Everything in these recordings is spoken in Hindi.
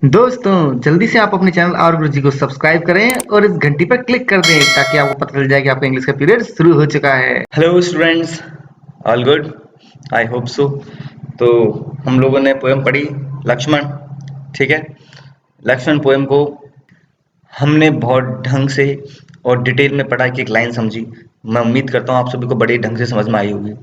दोस्तों जल्दी से आप अपने चैनल और गुरुजी को सब्सक्राइब करें और इस घंटी पर क्लिक कर दें ताकि आपको पता चल जाए कि आपका इंग्लिश का पीरियड शुरू हो चुका है। Hello students, all good. I hope so. तो हम लोगों ने पोएम पढ़ी लक्ष्मण। ठीक है, लक्ष्मण पोएम को हमने बहुत ढंग से और डिटेल में पढ़ा, एक एक लाइन समझी। मैं उम्मीद करता हूँ आप सभी को बड़े ढंग से समझ में आई होगी।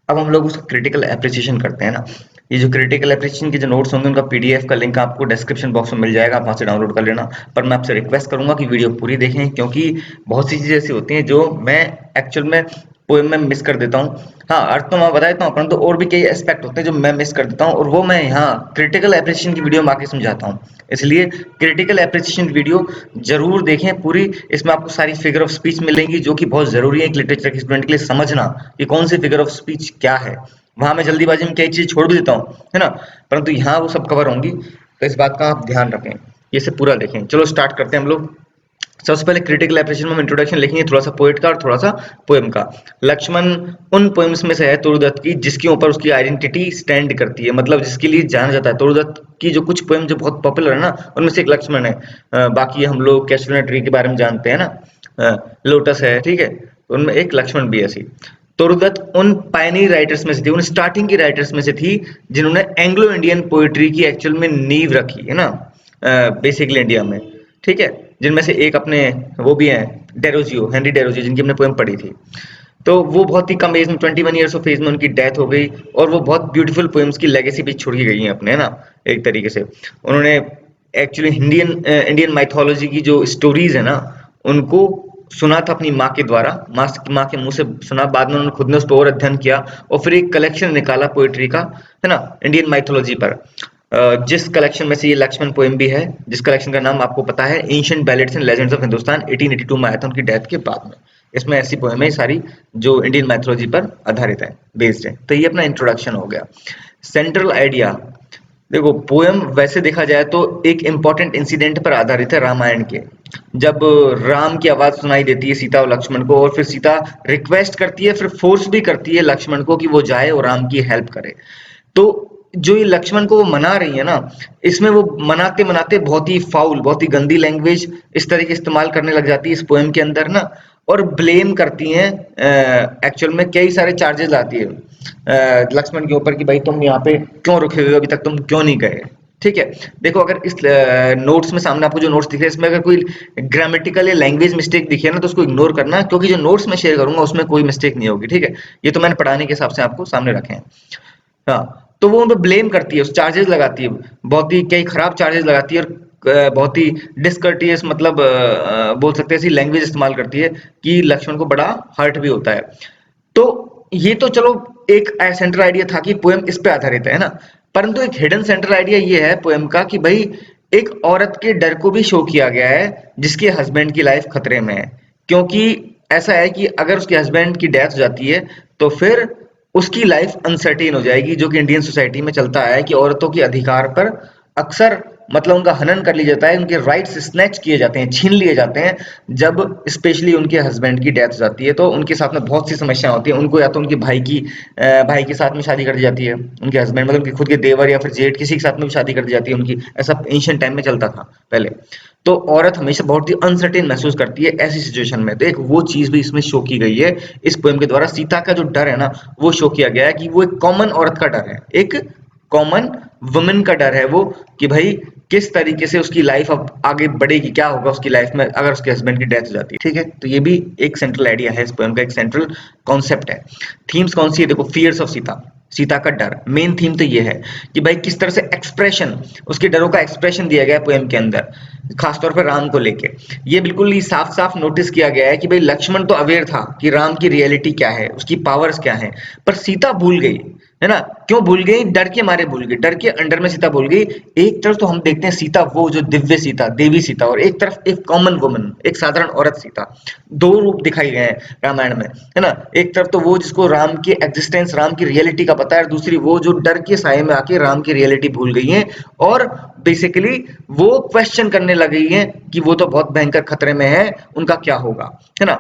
अब हम लोग उसका क्रिटिकल एप्रिसिएशन करते हैं ना। ये जो क्रिटिकल एप्रिसिएशन के जो नोट्स होंगे उनका पीडीएफ का लिंक आपको डिस्क्रिप्शन बॉक्स में मिल जाएगा, आप वहाँ से डाउनलोड कर लेना। पर मैं आपसे रिक्वेस्ट करूंगा कि वीडियो पूरी देखें, क्योंकि बहुत सी चीज़ें ऐसी होती हैं जो मैं एक्चुअल में पोएम में मिस कर देता हूँ। हाँ, अर्थ तो मैं बता देता हूँ, परंतु और भी कई एस्पेक्ट होते हैं जो मैं मिस कर देता हूँ, और वो मैं यहाँ क्रिटिकल एप्रिसिएशन की वीडियो में आके समझाता हूँ। इसलिए क्रिटिकल एप्रिसिएशन वीडियो जरूर देखें पूरी। इसमें आपको सारी फिगर ऑफ स्पीच मिलेंगी जो कि बहुत जरूरी है एक लिटरेचर के स्टूडेंट के लिए समझना कि कौन सी फिगर ऑफ स्पीच क्या है। वहां मैं जल्दीबाजी में कई चीज छोड़ भी देता हूँ, है ना, परंतु यहाँ वो सब कवर होंगी, तो इस बात का आप ध्यान रखें। ये सब पूरा देखें। चलो स्टार्ट करते हैं हम लोग। सबसे पहले क्रिटिकल एप्रिसिएशन में हम इंट्रोडक्शन लिखेंगे, थोड़ा सा पोएट का और थोड़ा सा पोएम का। लक्ष्मण उन पोएम्स में से है तुरुदत्त की जिसके ऊपर उसकी आइडेंटिटी स्टैंड करती है, मतलब जिसके लिए जाना जाता है। तुरुदत्त की जो कुछ पोएम जो बहुत पॉपुलर है ना, उनमें से एक लक्ष्मण है। बाकी हम लोग कैस्टलनेट ट्री के बारे में जानते हैं ना, लोटस है, ठीक है, तो उनमें एक लक्ष्मण भी ऐसी। तुरुदत्त उन पायनियर राइटर्स में से थी, उन स्टार्टिंग की राइटर्स में से थी जिन्होंने एंग्लो इंडियन पोइट्री की एक्चुअल में नींव रखी है ना, बेसिकली इंडिया में। ठीक है, जिनमें से एक अपने वो भी हैं, डेरोजियो, हेनरी डेरोजियो, जिनकी हमने पोएम पढ़ी थी। तो वो बहुत ही कम एज में 21 ईयर्स ऑफ एज में उनकी डेथ हो गई, और वो बहुत ब्यूटीफुल पोएम्स की लेगेसी भी छोड़ के गई हैं अपने, है ना, एक तरीके से। उन्होंने एक्चुअली इंडियन माइथोलॉजी की जो स्टोरीज है ना, उनको सुना था अपनी माँ के द्वारा, माँ के मुंह से सुना। बाद में उन्होंने खुद ने उस पर और अध्ययन किया, और फिर एक कलेक्शन निकाला पोएट्री का, है ना, इंडियन माइथोलॉजी पर। जिस कलेक्शन में से ये लक्ष्मण पोएम भी है, जिस कलेक्शन का नाम आपको पता है, ancient ballads and legends of Hindustan, 1882 में आया था उनकी डेथ के बाद में। इसमें ऐसी पोएम है सारी जो इंडियन मैथोलॉजी पर आधारित है, बेस्ड है। तो ये अपना इंट्रोडक्शन हो गया। सेंट्रल आइडिया देखो, पोएम वैसे देखा जाए तो एक इंपॉर्टेंट इंसिडेंट पर आधारित है, रामायण के। जब राम की आवाज सुनाई देती है सीता और लक्ष्मण को, और फिर सीता रिक्वेस्ट करती है, फिर फोर्स भी करती है लक्ष्मण को कि वो जाए और राम की हेल्प करे। तो जो ये लक्ष्मण को वो मना रही है ना, इसमें वो मनाते मनाते बहुत ही फाउल, बहुत ही गंदी लैंग्वेज इस तरह की इस्तेमाल करने लग जाती है इस पोएम के अंदर ना, और ब्लेम करती हैं। एक्चुअल में कई सारे चार्जेस लाती है लक्ष्मण के ऊपर कि भाई तुम यहाँ पे क्यों रुके हुए हो, अभी तक तुम क्यों नहीं गए। ठीक है, देखो अगर इस नोट्स में, सामने आपको जो नोट्स दिख रहे हैं, इसमें अगर कोई ग्रामेटिकल या लैंग्वेज मिस्टेक दिखे ना, तो उसको इग्नोर करना, क्योंकि जो नोट्स मैं शेयर करूंगा उसमें कोई मिस्टेक नहीं होगी। ठीक है, ये तो मैंने पढ़ाने के हिसाब से आपको सामने रखे हैं। हाँ, तो वो उन पे ब्लेम करती है, उस चार्जेस लगाती है, बहुत ही कई खराब चार्जेस लगाती है, और बहुत ही डिसकर्टियस, मतलब बोल सकते हैं ऐसी लैंग्वेज इस्तेमाल करती है कि लक्ष्मण को बड़ा हर्ट भी होता है। तो ये तो चलो एक सेंट्रल आइडिया था कि पोएम इस पे आधारित है ना, परंतु एक हिडन सेंट्रल आइडिया ये है पोएम का कि भाई एक औरत के डर को भी शो किया गया है जिसके हस्बैंड की लाइफ खतरे में है। क्योंकि ऐसा है कि अगर उसके हस्बैंड की डेथ हो जाती है तो फिर उसकी लाइफ अनसर्टेन हो जाएगी, जो कि इंडियन सोसाइटी में चलता है कि औरतों के अधिकार पर अक्सर, मतलब उनका हनन कर लिया जाता है, उनके राइट्स स्नैच किए जाते हैं, छीन लिए जाते हैं जब स्पेशली उनके हस्बैंड की डेथ हो जाती है। तो उनके साथ में बहुत सी समस्या होती है। उनको या तो उनके भाई के साथ में शादी कर दी जाती है, उनके हस्बैंड मतलब उनके खुद के देवर या फिर जेठ, किसी के साथ में भी शादी कर दी जाती है उनकी। ऐसा एंशिएंट टाइम में चलता था पहले। तो औरत हमेशा बहुत ही अनसर्टेन महसूस करती है ऐसी सिचुएशन में। तो एक वो चीज भी इसमें शो की गई है इस पोएम के द्वारा। सीता का जो डर है ना, वो शो किया गया है कि वो एक कॉमन औरत का डर है, एक कॉमन वुमेन का डर है वो, कि भाई किस तरीके से उसकी लाइफ अब आगे बढ़ेगी, क्या होगा उसकी लाइफ में अगर उसके हस्बैंड की डेथ हो जाती है। ठीक है, तो ये भी एक सेंट्रल आइडिया है इस पोएम का, एक सेंट्रल कॉन्सेप्ट है। थीम्स कौन सी है देखो, फियर्स ऑफ सीता, सीता का डर। मेन थीम तो ये है कि भाई किस तरह से एक्सप्रेशन, उसके डरों का एक्सप्रेशन दिया गया है पोएम के अंदर, खासतौर पर राम को लेके। ये बिल्कुल ही साफ साफ नोटिस किया गया है कि भाई लक्ष्मण तो अवेयर था कि राम की रियलिटी क्या है, उसकी पावर्स क्या है, पर सीता भूल गई, है ना। क्यों भूल गई? डर के मारे भूल गई, डर के अंडर में सीता भूल गई। एक तरफ तो हम देखते हैं सीता वो जो दिव्य सीता, देवी सीता, और एक तरफ एक कॉमन वुमन, एक साधारण औरत सीता। दो रूप दिखाई गए हैं रामायण में, है ना। एक तरफ तो वो जिसको राम की एग्जिस्टेंस, राम की रियलिटी का पता है, दूसरी वो जो डर के साए में आके राम की रियलिटी भूल गई है, और बेसिकली वो क्वेश्चन करने लगी है कि वो तो बहुत भयंकर खतरे में है, उनका क्या होगा, है ना।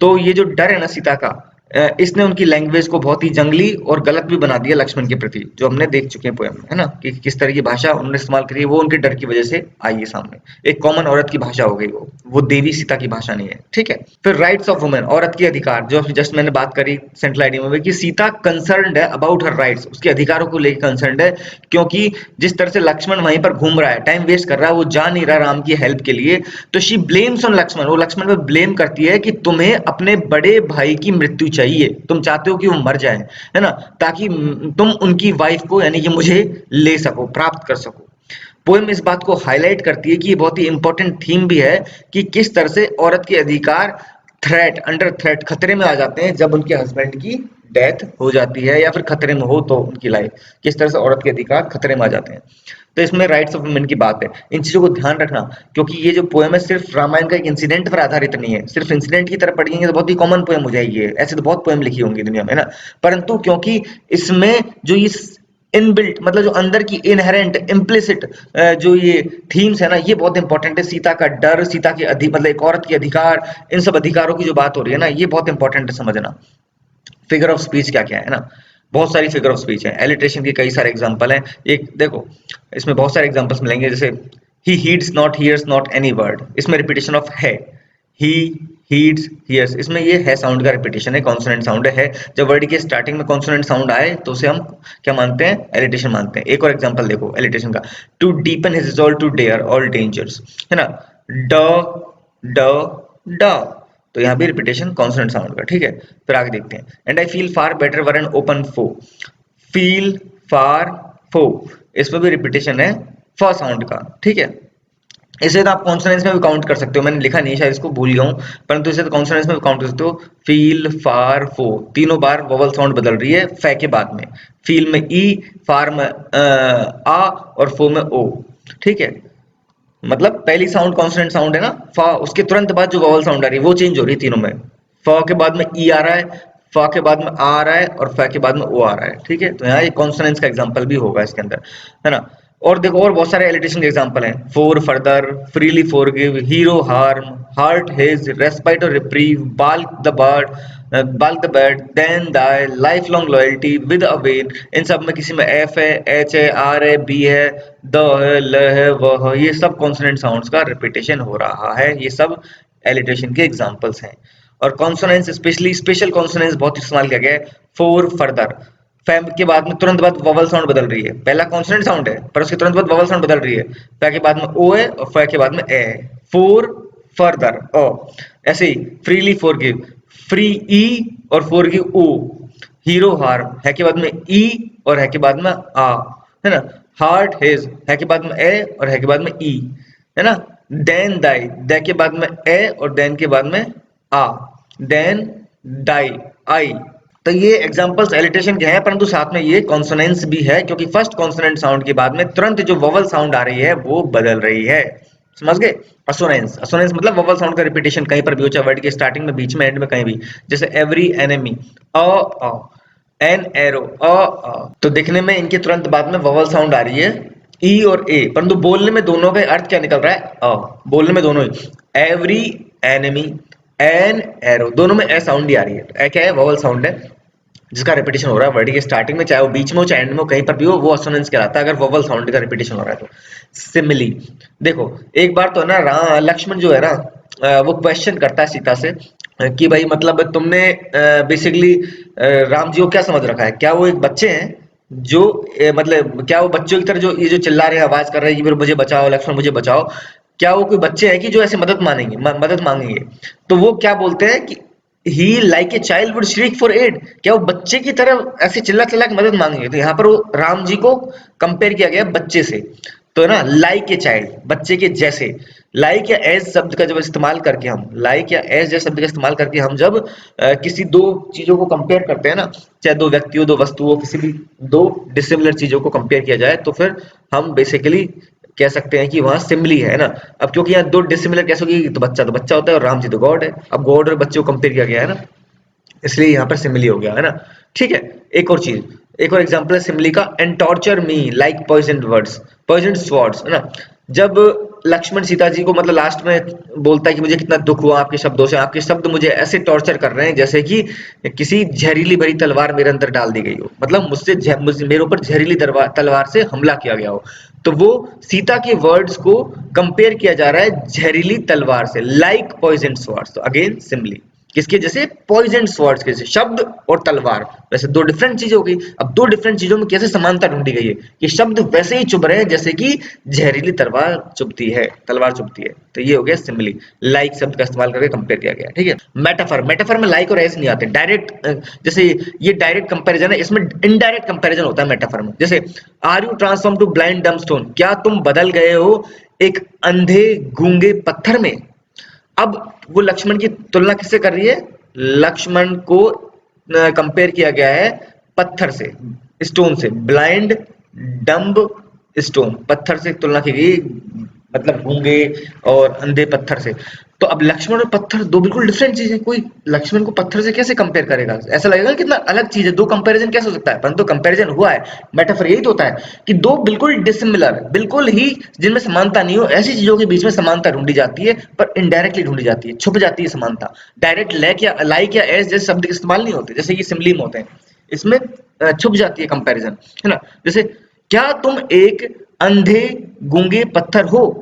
तो ये जो डर है ना सीता का, इसने उनकी लैंग्वेज को बहुत ही जंगली और गलत भी बना दिया लक्ष्मण के प्रति, जो हमने देख चुके हैं पोएम में, है ना, कि किस तरह की भाषा उन्होंने इस्तेमाल करी है, वो उनके डर की वजह से आई है सामने। एक कॉमन औरत की भाषा हो गई वो देवी सीता की भाषा नहीं है, ठीक है। फिर राइट्स ऑफ वुमेन, औरत के अधिकार, जो जस्ट मैंने बात करी सेंट्रल आइडिया में कि सीता कंसर्न्ड है अबाउट हर राइट्स, उसके अधिकारों को लेकर कंसर्न्ड है, क्योंकि जिस तरह से लक्ष्मण वहीं पर घूम रहा है, टाइम वेस्ट कर रहा है, वो जा नहीं रहा राम की हेल्प के लिए, तो शी ब्लेम्स ऑन लक्ष्मण, वो लक्ष्मण पे ब्लेम करती है कि तुम्हें अपने बड़े भाई की मृत्यु चाहिए, तुम चाहते हो कि वो मर जाए, है ना, ताकि तुम उनकी वाइफ को यानी कि मुझे ले सको, प्राप्त कर सको। पोएम इस बात को हाईलाइट करती है कि ये बहुत ही इंपॉर्टेंट थीम भी है कि किस तरह से औरत के अधिकार थ्रेट, अंडर थ्रेट, खतरे में आ जाते हैं जब उनके हस्बैंड की डेथ हो जाती है या फिर खतरे में हो तो उनकी लाइफ, किस तरह से औरत के अधिकार खतरे में आ जाते हैं। तो इसमें राइट्स ऑफ वुमेन की बात है, इन चीजों को ध्यान रखना, क्योंकि ये जो पोएम है सिर्फ रामायण का एक इंसिडेंट पर आधारित नहीं है। सिर्फ इंसिडेंट की तरह पढ़ेंगे तो बहुत ही कॉमन पोएम हो जाएगी है, ऐसे तो बहुत पोएम लिखी होंगी दुनिया में ना, परंतु क्योंकि इसमें जो ये इनबिल्ट मतलब जो अंदर की इनहेरेंट इम्प्लिसिट जो ये थीम्स है ना, ये बहुत इंपॉर्टेंट है। सीता का डर, सीता के मतलब एक औरत के अधिकार, इन सब अधिकारों की जो बात हो रही है ना, ये बहुत इंपॉर्टेंट है समझना। फिगर ऑफ स्पीच क्या क्या है ना, बहुत सारी फिगर ऑफ स्पीच है, एलिट्रेशन के कई सारे एग्जांपल हैं। एक देखो, इसमें बहुत सारे एग्जांपल्स मिलेंगे, जैसे he heeds not, hears not any word, इसमें रिपीटेशन ऑफ है, ही हीड्स हियर्स, इसमें ये है साउंड का रिपीटेशन है, कॉन्सोनेंट साउंड है। जब वर्ड के स्टार्टिंग में कॉन्सोनेंट साउंड आए तो उसे हम क्या मानते हैं, एलिटेशन मानते हैं। एक और एग्जांपल देखो एलिटेशन का, to deepen his resolve to dare all dangers, है ना, ड ड ड, तो यहाँ भी रिपीटेशन कॉन्सोनेंट साउंड का, ठीक है। फिर आगे देखते हैं, and I feel far better were an open foe, feel far foe, इसमें भी रिपीटेशन है फ साउंड का, ठीक है। इसे तो आप कॉन्सोनेंट्स में भी काउंट कर सकते हो, मैंने लिखा नहीं शायद, इसको भूल गया हूँ, परंतु इसे तो कॉन्सोनेंट्स में भी काउंट कर सकते हो। फील फार फो, तीनों बार वोवल साउंड बदल रही है फे के बाद में, फील में ई, फार में आ और फो में ओ, ठीक है। मतलब पहली साउंड कॉन्सोनेंट साउंड है ना फा, उसके तुरंत बाद जो वोवल साउंड आ रही है वो चेंज हो रही है तीनों में, फ के बाद में ई आ रहा है, फा के बाद में आ आ रहा है और फा के बाद में ओ आ रहा है, ठीक है। तो यहाँ ये कॉन्सोनेंट्स का एग्जांपल भी होगा इसके अंदर, है ना। और देखो और बहुत सारे एलिटेशन के एग्जांपल हैं, forth further, freely forgive, hero harm, heart his, respite और reprieve, balk the bird, balk the bird, then thy, life long loyalty, with a vain, इन सब में किसी में एफ है, एच है, आर है, बी है, द है, ल है, व है, ये सब कॉन्सोनेंट साउंड्स का रिपीटेशन हो रहा है, ये सब एलिटेशन के एग्जांपल्स हैं। और कॉन्सोनेंट्स स्पेशली स्पेशल कॉन्सोनेंट्स बहुत इस्तेमाल किया गया है, फोर फर्दर, फैम के बाद में तुरंत बाद वोवल साउंड बदल रही है, पहला कॉन्सोनेंट साउंड है पर उसके तुरंत बाद वोवल साउंड बदल रही है, फै के बाद में ओ है और फै के बाद में ए है, फोर फर्दर ओ। ऐसे ही फ्रीली फॉरगिव, फ्री ई और फॉरगिव ओ, हीरो हार्म है के बाद में ई और है के बाद में आ, है ना, हार्ट हिज है के बाद में ए और है के बाद में ई, है ना, देन दाई, दे के बाद में ए और देन के बाद में आ, देन डाई आई। तो ये एग्जांपल्स एलिटेशन के हैं, परंतु साथ में ये कॉन्सोनेंस भी है, क्योंकि फर्स्ट कॉन्सोनेंट साउंड के बाद में तुरंत जो वोवल साउंड आ रही है वो बदल रही है, समझ गए। असोनेंस, असोनेंस मतलब वोवल साउंड का रिपीटेशन कहीं पर भी हो, चाहे वर्ड के स्टार्टिंग में, बीच में, एंड में, कहीं भी, जैसे every enemy, a an arrow, तो दिखने में इनके तुरंत बाद में वोवल साउंड आ रही है ई और ए, परंतु बोलने में दोनों का अर्थ क्या निकल रहा है, बोलने में दोनों ही, एवरी एनिमी, एन एरो, दोनों में ए साउंड ही आ रही है, तो ए क्या है, वोवल साउंड है जिसका रिपीटेशन हो रहा है वर्ड के स्टार्टिंग में, चाहे वो बीच में हो चाहे एंड में हो, कहीं पर भी हो, वो असोनेंस कहलाता है अगर वोवल साउंड का रिपीटेशन हो रहा है तो। सिमिली, देखो एक बार तो है ना लक्ष्मण जो है ना वो क्वेश्चन करता है सीता से कि भाई मतलब तुमने बेसिकली राम जी को क्या समझ रखा है, क्या वो एक बच्चे हैं जो मतलब क्या वो बच्चों की तरह जो ये जो चिल्ला रहे हैं, आवाज कर रहे हैं कि फिर मुझे बचाओ लक्ष्मण मुझे बचाओ, क्या वो कोई बच्चे हैं कि जो ऐसे मदद मांगेंगे, मदद मांगेंगे। तो वो क्या बोलते हैं कि he like a child would shriek for aid, क्या वो बच्चे की तरह ऐसे चिल्ला चिल्ला के मदद मांगेंगे। तो यहाँ पर वो राम जी को कंपेयर किया गया बच्चे से, तो है ना लाइक ए चाइल्ड, बच्चे के जैसे। लाइक या एज शब्द का जब इस्तेमाल करके हम, लाइक या एज जैसे शब्द का इस्तेमाल करके हम जब किसी दो चीजों को कंपेयर करते हैं ना, चाहे दो व्यक्तियों, दो वस्तुओं, किसी भी दो डिसिमिलर चीजों को कंपेयर किया जाए, तो फिर हम बेसिकली कह सकते हैं कि वहां सिमिली है ना। अब क्योंकि यहाँ दो डिसिमिलर कैसे होगी, तो बच्चा होता है और राम जी तो गॉड है, अब गॉड और बच्चे को कंपेयर किया गया है ना, इसलिए यहाँ पर सिमिली हो गया है ना, ठीक है। एक और चीज, एक और एग्जांपल है सिमिली का, and torture me like poison words, poison swords, है ना। जब लक्ष्मण सीता जी को मतलब लास्ट में बोलता है कि मुझे कितना दुख हुआ आपके शब्दों से, आपके शब्द मुझे ऐसे टॉर्चर कर रहे हैं जैसे कि किसी जहरीली भरी तलवार मेरे अंदर डाल दी गई हो, मतलब मेरे ऊपर जहरीली तलवार से हमला किया गया हो। तो वो सीता के वर्ड्स को कंपेयर किया जा रहा है जहरीली तलवार से, लाइक पॉइजन स्वॉर्ड्स। तो अगेन सिमिली किसके जैसे, पॉइजन स्वॉर्ड्स के जैसे, शब्द और तलवार वैसे दो डिफरेंट चीजें हो गई। अब दो डिफरेंट चीजों में कैसे समानता ढूंढी गई है कि शब्द वैसे ही चुभ रहे हैं जैसे कि जहरीली तलवार चुभती है, तलवार चुभती है। तो ये हो गया सिमिली, लाइक शब्द का इस्तेमाल करके कंपेयर किया गया। ठीक है, मेटाफर, मेटाफर में लाइक और एज नहीं आते, डायरेक्ट जैसे ये डायरेक्ट कंपैरिजन है, इसमें इनडायरेक्ट कंपैरिजन होता है मेटाफर में। जैसे are you transform to blind dumb stone, क्या तुम बदल गए हो एक अंधे गूंगे पत्थर में। अब वो लक्ष्मण की तुलना किससे कर रही है, लक्ष्मण को कंपेयर किया गया है पत्थर से, स्टोन से, ब्लाइंड डम्ब स्टोन, पत्थर से तुलना की गई, मतलब गूंगे और अंधे पत्थर से। तो अब लक्ष्मण और पत्थर दो बिल्कुल डिफरेंट चीजें, कोई लक्ष्मण को पत्थर से कैसे कंपेयर करेगा, ऐसा लगेगा कितना अलग चीज है, दो कंपैरिजन कैसे हो सकता है, परंतु कंपैरिजन हुआ है। मेटाफर यही तो होता है कि दो बिल्कुल डिसिमिलर, बिल्कुल ही जिनमें समानता नहीं हो, ऐसी चीजों के बीच में समानता ढूंढी जाती है, पर इनडायरेक्टली ढूंढी जाती है, छुप जाती है समानता। डायरेक्ट लाइक या एज जैसे शब्द के इस्तेमाल नहीं होते, जैसे ये सिमिली में होते हैं, इसमें छुप जाती है कंपैरिजन, है ना। जैसे क्या तुम एक अंधे गूंगे पत्थर हो,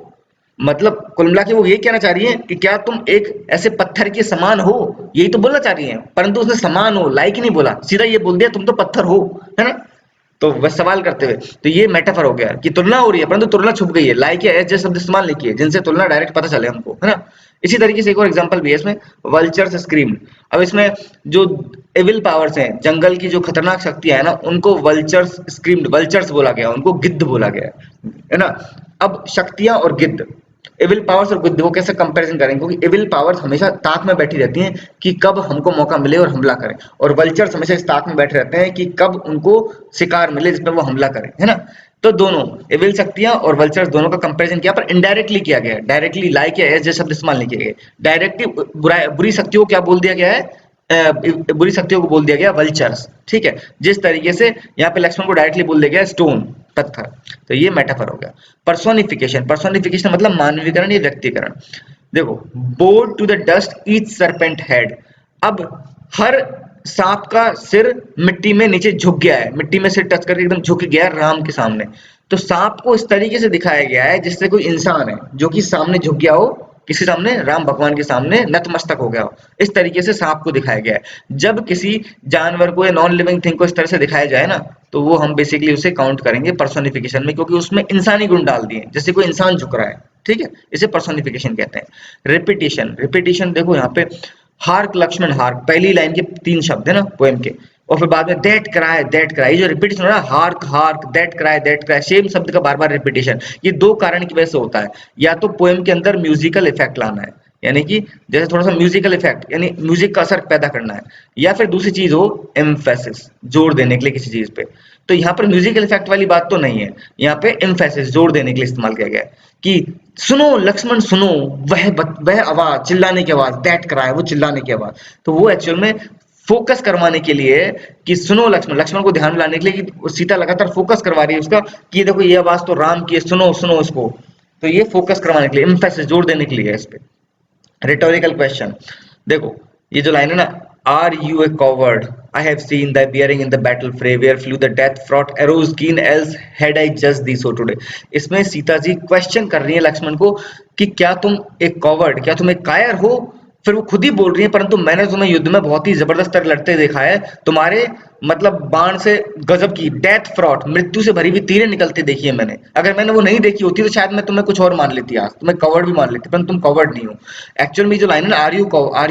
मतलब कुल मिला के वो ये कहना चाह रही है कि क्या तुम एक ऐसे पत्थर के समान हो, यही तो बोलना चाह रही है, परंतु उसने समान हो लाइक ही नहीं बोला, सीधा ये बोल दिया तुम तो पत्थर हो, है ना। तो वह सवाल करते हुए, तो ये मेटाफर हो गया कि तुलना हो रही है परंतु तुलना छुप गई है, लाइक या एज जैसे शब्द इस्तेमाल नहीं किए जिनसे तुलना डायरेक्ट पता चले हमको, है ना। इसी तरीके से एक और एग्जांपल भी है इसमें, वल्चर्स स्क्रीम। अब इसमें जो एविल पावर्स हैं, जंगल की जो खतरनाक शक्तियां है ना, उनको वल्चर्स स्क्रीम, वल्चर्स बोला गया, उनको गिद्ध बोला गया है ना। अब शक्तियां और गिद्ध, एविल पावर्स और गिद्ध को कैसे कंपैरिजन करेंगे, क्योंकि एविल पावर्स हमेशा ताक में बैठी रहती हैं कि कब हमको मौका मिले और हमला करें, और वल्चर्स हमेशा इस ताक में बैठे रहते हैं कि कब उनको शिकार मिले जिस पर वो हमला करें, है ना। तो दोनों एविल शक्तियां और वल्चर्स दोनों का कंपैरिजन किया, पर इनडायरेक्टली किया गया है, डायरेक्टली लाइक या एज जैसे शब्द इस्तेमाल नहीं किए गए। डायरेक्टली बुरी शक्तियों को क्या बोल दिया गया है, बुरी शक्तियों को बोल दिया गया वल्चर्स, ठीक है। जिस तरीके से यहाँ पे लक्ष्मण को डायरेक्टली बोल दिया गया स्टोन, पत्थर। तो ये मेटाफर हो गया। पर्सोनिफिकेशन, पर्सोनिफिकेशन मतलब मानवीकरण या व्यक्तिकरण। देखो, bowed to the dust each serpent head, अब हर सांप का सिर मिट्टी में नीचे झुक गया है, मिट्टी में सिर टच करके एकदम झुक गया है राम के सामने। तो सांप को इस तरीके से दिखाया गया है जिससे कोई इंसान है जो कि सामने झुक गया हो, किसी सामने, राम भगवान के सामने नतमस्तक हो गया हो, इस तरीके से सांप को दिखाया गया है। जब किसी जानवर को या नॉन लिविंग थिंग को इस तरह से दिखाया जाए ना, तो वो हम बेसिकली उसे काउंट करेंगे पर्सोनिफिकेशन में, क्योंकि उसमें इंसानी गुण डाल दिए, जैसे कोई इंसान झुक रहा है, ठीक है, इसे पर्सोनिफिकेशन कहते हैं। रिपीटिशन, रिपीटिशन देखो यहाँ पे हार्क लक्ष्मण हार्क, पहली लाइन के 3 शब्द है ना पोएम के, और फिर बाद में दैट क्राई, दैट क्राई, जो रिपीटेशन हो रहा है, hark hark, that cry, that cry, same शब्द का बार बार रिपीटेशन, ये 2 कारण की वजह से होता है। या तो पोएम के अंदर म्यूजिकल इफेक्ट लाना है, यानी कि जैसे थोड़ा सा म्यूजिकल इफेक्ट, यानी म्यूजिक का असर पैदा करना है, या फिर दूसरी चीज हो एम्फेसिस, जोर देने के लिए किसी चीज पे। तो यहाँ पर म्यूजिकल इफेक्ट वाली बात तो नहीं है, यहाँ पे एम्फेसिस, जोर देने के लिए इस्तेमाल किया गया है कि सुनो लक्ष्मण सुनो, वह आवाज, चिल्लाने की आवाज, दैट क्राई, वो चिल्लाने की आवाज। तो वो एक्चुअल में फोकस करवाने के लिए कि सुनो लक्ष्मण, लक्ष्मण को ध्यान में लाने के लिए कि सीता लगातार फोकस करवा रही है उसका कि देखो ये आवाज तो राम की है, सुनो सुनो इसको। तो ये फोकस करवाने के लिए, एम्फेसिस, जोर देने के लिए है इस पे। रिटोरिकल क्वेश्चन, देखो ये जो लाइन है ना, are you a coward, I have seen thy bearing in the battle fray where flew the death fraught arrows keen, else had I judged thee so today। इसमें सीता जी क्वेश्चन कर रही है लक्ष्मण को कि क्या तुम एक कॉवर्ड, क्या तुम एक कायर हो, फिर वो खुद ही बोल रही है परंतु मैंने तुम्हें युद्ध में बहुत ही जबरदस्त तरह लड़ते देखा है, तुम्हारे मतलब बाण से गजब की डेथ फ्रॉट, मृत्यु से भरी हुई तीरें निकलती देखी है मैंने। अगर मैंने वो नहीं देखी होती तो शायद मैं तुम्हें कुछ और मान लेती, आज तुम्हें कवर्ड भी मान लेती, पर तुम कवर्ड नहीं हो। एक्चुअल में जो लाइन है ना, आर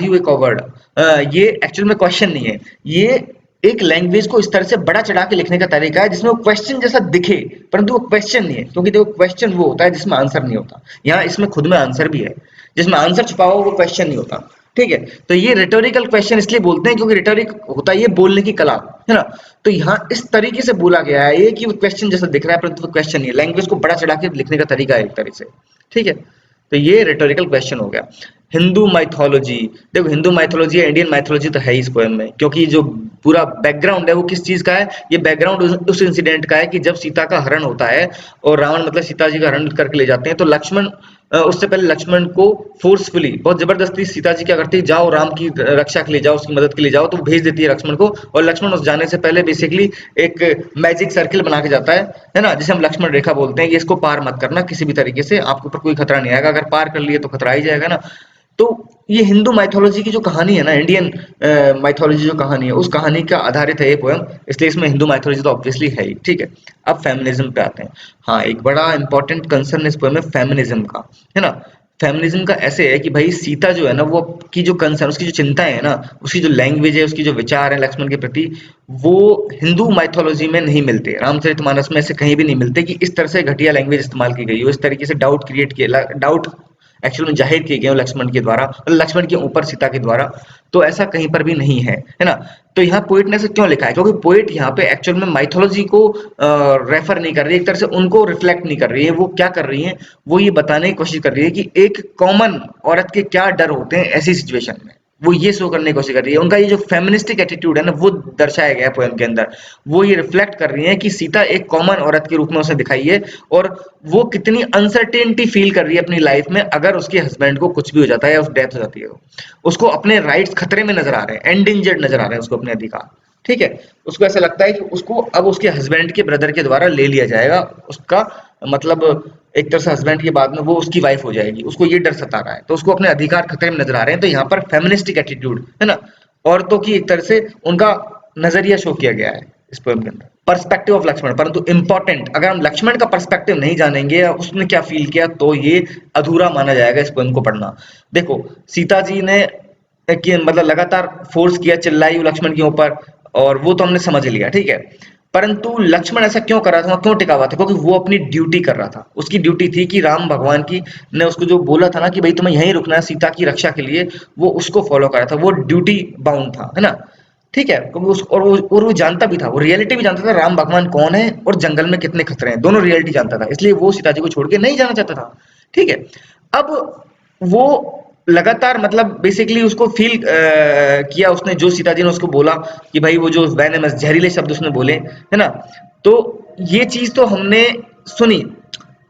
यू ए कवर्ड, ये एक्चुअल में क्वेश्चन नहीं है, ये एक लैंग्वेज को इस तरह से बड़ा चढ़ा के लिखने का तरीका है जिसमें वो क्वेश्चन जैसा दिखे, परंतु वो क्वेश्चन नहीं है, क्योंकि देखो क्वेश्चन वो होता है जिसमें आंसर नहीं होता, यहाँ इसमें खुद में आंसर भी है, जिसमें आंसर छुपा हुआ वो क्वेश्चन नहीं होता, ठीक है। तो ये रिटोरिकल क्वेश्चन इसलिए बोलते हैं क्योंकि रिटोरिक होता है ये बोलने की कला, है ना। तो यहाँ इस तरीके से बोला गया है ये कि वो क्वेश्चन जैसा दिख रहा है परंतु वो क्वेश्चन नहीं है, लैंग्वेज को बड़ा चढ़ा के लिखने का तरीका है एक तरह से, ठीक है। तो ये रिटोरिकल क्वेश्चन हो गया। हिंदू माइथोलॉजी, देखो हिंदू माइथोलॉजी या इंडियन माइथोलॉजी तो है ही इस पोएम में, क्योंकि जो पूरा बैकग्राउंड है वो किस चीज का है, ये बैकग्राउंड उस इंसिडेंट का है कि जब सीता का हरण होता है और रावण मतलब सीता जी का हरण करके ले जाते हैं, तो लक्ष्मण उससे पहले लक्ष्मण को फोर्सफुली बहुत जबरदस्ती सीता जी क्या करती है, जाओ राम की रक्षा के लिए जाओ, उसकी मदद के लिए जाओ, तो वो भेज देती है लक्ष्मण को, और लक्ष्मण उस जाने से पहले बेसिकली एक मैजिक सर्किल बना के जाता है ना, जिसे हम लक्ष्मण रेखा बोलते हैं। ये इसको पार मत करना किसी भी तरीके से, आपके ऊपर कोई खतरा नहीं आएगा, अगर पार कर लिए तो खतरा ही जाएगा ना। तो ये हिंदू माइथोलॉजी की जो कहानी है ना, इंडियन माइथोलॉजी जो कहानी है, उस कहानी का आधारित है ये पोयम, इसलिए इसमें हिंदू माइथोलॉजी तो ऑब्वियसली है ही, ठीक है। अब फेमिनिज्म पे आते हैं। हाँ, एक बड़ा इंपॉर्टेंट कंसर्न इस पोयम में फेमिनिज्म का, है ना। फेमिनिज्म का ऐसे है कि भाई सीता जो है ना, वो की जो कंसर्न, उसकी जो चिंताएं है ना, उसकी जो लैंग्वेज है, उसकी जो विचार है लक्ष्मण के प्रति, वो हिंदू माइथोलॉजी में नहीं मिलते, रामचरितमानस में ऐसे कहीं भी नहीं मिलते कि इस तरह से घटिया लैंग्वेज इस्तेमाल की गई हो, इस तरीके से डाउट क्रिएट किया, डाउट एक्चुअल में जाहिर किए गए हो लक्ष्मण के द्वारा, लक्ष्मण के ऊपर सीता के द्वारा, तो ऐसा कहीं पर भी नहीं है ना। तो यहाँ पोइट ने ऐसे क्यों लिखा है, क्योंकि पोइट यहाँ पे एक्चुअल में माइथोलॉजी को रेफर नहीं कर रही है, एक तरह से उनको रिफ्लेक्ट नहीं कर रही है। वो क्या कर रही है, वो ये बताने की कोशिश कर रही है कि एक कॉमन औरत के क्या डर होते हैं ऐसी सिचुएशन में, वो ये शो करने की कोशिश कर रही है। उनका ये जो फेमिनिस्टिक एटीट्यूड है ना, वो दर्शाया गया है पोएम के अंदर। वो ये रिफ्लेक्ट कर रही है कि सीता एक कॉमन औरत के रूप में उसे दिखाई है, और वो कितनी अनसर्टेनिटी फील कर रही है अपनी लाइफ में, अगर उसके हस्बैंड को कुछ भी हो जाता है या उस डेथ हो जाती है, उसको अपने राइट्स खतरे में नजर आ रहे हैं, एंडेंजर्ड नजर आ रहे हैं उसको अपने अधिकार, ठीक है। उसको ऐसा लगता है कि उसको अब उसके हस्बैंड के ब्रदर के द्वारा ले लिया जाएगा, उसका मतलब एक तरह से हस्बैंड के बाद में वो उसकी वाइफ हो जाएगी, उसको ये डर सता रहा है, तो उसको अपने अधिकार खतरे में नजर आ रहे हैं। तो यहाँ पर फेमिनिस्टिक एटीट्यूड है ना, औरतों की एक तरह से उनका नजरिया शो किया गया है इस पोएम के अंदर, पर्सपेक्टिव ऑफ लक्ष्मण। परंतु इंपॉर्टेंट, अगर हम लक्ष्मण का पर्सपेक्टिव नहीं जानेंगे या उसने क्या फील किया, तो ये अधूरा माना जाएगा इस पोएम को पढ़ना। देखो, सीता जी ने कि मतलब लगातार फोर्स किया, चिल्लाई लक्ष्मण के ऊपर, और वो तो हमने समझ लिया, ठीक है। परंतु लक्ष्मण ऐसा क्यों कर रहा था, क्यों टिका हुआ था, क्योंकि वो अपनी ड्यूटी कर रहा था। उसकी ड्यूटी थी कि राम भगवान की ने उसको जो बोला था ना कि भाई तुम्हें यहीं रुकना है सीता की रक्षा के लिए, वो उसको फॉलो कर रहा था, वो ड्यूटी बाउंड था, है ना, ठीक है। क्योंकि उस और वो जानता भी था, वो रियलिटी भी जानता था, राम भगवान कौन है और जंगल में कितने खतरे हैं, दोनों रियलिटी जानता था, इसलिए वो सीता जी को छोड़ के नहीं जाना चाहता था, ठीक है। अब वो लगातार मतलब बेसिकली उसको फील किया उसने, जो सीता जी ने उसको बोला कि भाई वो जो वेनमस जहरीले शब्द उसने बोले, है ना। तो ये चीज तो हमने सुनी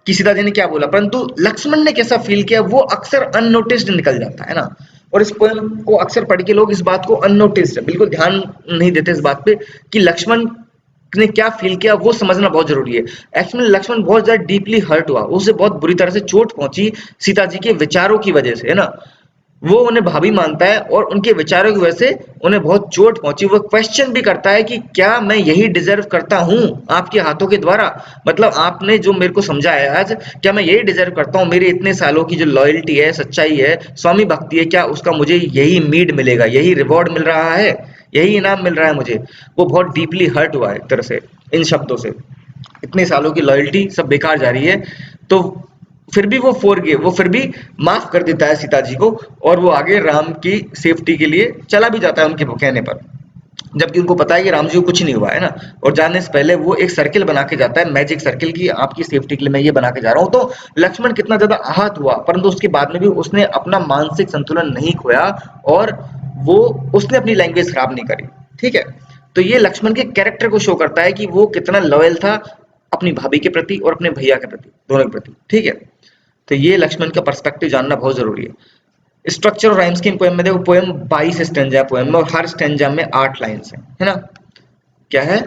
कि सीता जी ने क्या बोला, परंतु लक्ष्मण ने कैसा फील किया वो अक्सर अननोटिस्ड निकल जाता है ना। और इस पोएम को अक्सर पढ़ के लोग इस बात को अननोटिस्ड बिल्कुल ध्यान नहीं देते इस बात पे कि लक्ष्मण ने क्या फील किया, वो समझना बहुत जरूरी है। एक्चुअली लक्ष्मण बहुत ज्यादा डीपली हर्ट हुआ, उसे बहुत बुरी तरह से चोट पहुंची सीता जी के विचारों की वजह से, है ना। वो उन्हें भाभी मानता है और उनके विचारों की वजह से उन्हें बहुत चोट पहुंची। वो क्वेश्चन भी करता है कि क्या मैं यही डिजर्व करता हूं आपके हाथों के द्वारा, मतलब आपने जो मेरे को समझाया आज, क्या मैं यही डिजर्व करता हूं, मेरे इतने सालों की जो लॉयल्टी है, सच्चाई है, स्वामी भक्ति है, क्या उसका मुझे यही मीड मिलेगा, यही रिवॉर्ड मिल रहा है, यही इनाम मिल रहा है मुझे। वो बहुत डीपली हर्ट हुआ है एक तरह से इन शब्दों से, इतने सालों की लॉयल्टी सब बेकार जा रही है। तो फिर भी वो वो फिर भी माफ कर देता है सीता जी को, और वो आगे राम की सेफ्टी के लिए चला भी जाता है उनके कहने पर, जबकि उनको पता है कि राम जी को कुछ नहीं हुआ, है ना। और जाने से पहले वो एक सर्किल बना के जाता है, मैजिक सर्किल की, आपकी सेफ्टी के लिए मैं ये बना के जा रहा हूँ। तो लक्ष्मण कितना ज्यादा आहत हुआ, परंतु उसके बाद में भी उसने अपना मानसिक संतुलन नहीं खोया, और वो उसने अपनी लैंग्वेज खराब नहीं करी, ठीक है। तो ये लक्ष्मण के कैरेक्टर को शो करता है कि वो कितना लॉयल था अपनी भाभी के प्रति और अपने भैया के प्रति, दोनों के प्रति, ठीक है। तो ये लक्ष्मण का पर्सपेक्टिव जानना बहुत जरूरी है। स्ट्रक्चर और राइम स्कीम पोएम में देखो, पोएम 22 स्टैंजा पोएम में, और हर स्टैंजा में 8 लाइन्स है ना। क्या है,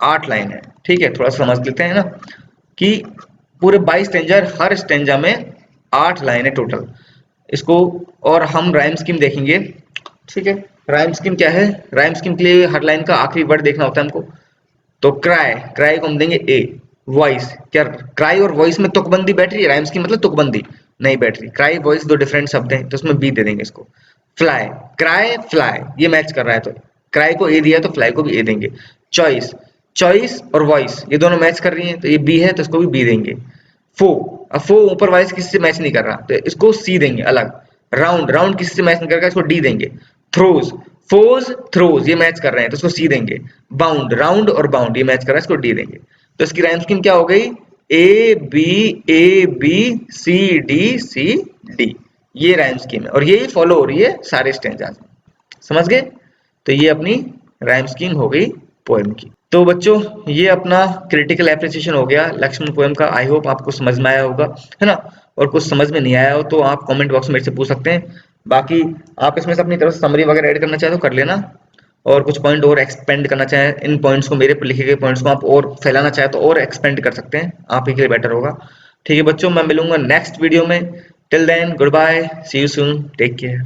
8 लाइन है, ठीक है। थोड़ा समझ लेते हैं ना कि पूरे 22 स्टैंजा, हर स्टैंजा में 8 लाइन है टोटल इसको। और हम राइम स्कीम देखेंगे, ठीक है। राइम स्कीम क्या है, राइम स्कीम के लिए हर लाइन का आखिरी वर्ड देखना होता है हमको। तो क्राई, क्राई को हम देंगे ए। वॉइस, क्या क्राई और वॉइस में तुकबंदी बैठ रही है, राइम्स की मतलब तुकबंदी नहीं बैठ रही। क्राई वॉइस दो डिफरेंट शब्द हैं, तो उसमें बी दे देंगे इसको। फ्लाई, क्राई फ्लाई, ये मैच कर रहा है, तो क्राई को ए दिया तो फ्लाई को भी ए देंगे। चॉइस, चॉइस और वॉइस ये दोनों मैच कर रही हैं, तो ये बी है तो इसको भी बी देंगे। फो, अब फो ऊपर वॉइस किसी से मैच नहीं कर रहा, तो इसको सी देंगे अलग। राउंड, राउंड किसी से मैच नहीं कर रहा, इसको डी देंगे। थ्रोज, फोज थ्रोज ये मैच कर रहे हैं, तो इसको सी देंगे। बाउंड, राउंड और बाउंड ये मैच कर रहा है, इसको डी देंगे। तो इसकी राइम स्कीम क्या हो गई, ए बी सी डी, ये राइम स्कीम है, और यही फॉलो हो रही है सारे स्टैंजाज में, समझ गए। तो ये अपनी राइम स्कीम हो गई पोएम की। तो बच्चों ये अपना क्रिटिकल एप्रिसिएशन हो गया लक्ष्मण पोएम का। आई होप आपको समझ में आया होगा, है ना। और कुछ समझ में नहीं आया हो तो आप कमेंट बॉक्स में मेरे से पूछ सकते हैं। बाकी आप इसमें से अपनी तरफ से समरी वगैरह ऐड करना चाहे तो कर लेना, और कुछ पॉइंट और एक्सपेंड करना चाहे इन पॉइंट्स को, मेरे पर लिखे गए पॉइंट्स को आप और फैलाना चाहे तो और एक्सपेंड कर सकते हैं, आप ही के लिए बेटर होगा। ठीक है बच्चों, मैं मिलूंगा नेक्स्ट वीडियो में। Till then goodbye, see you soon, take care.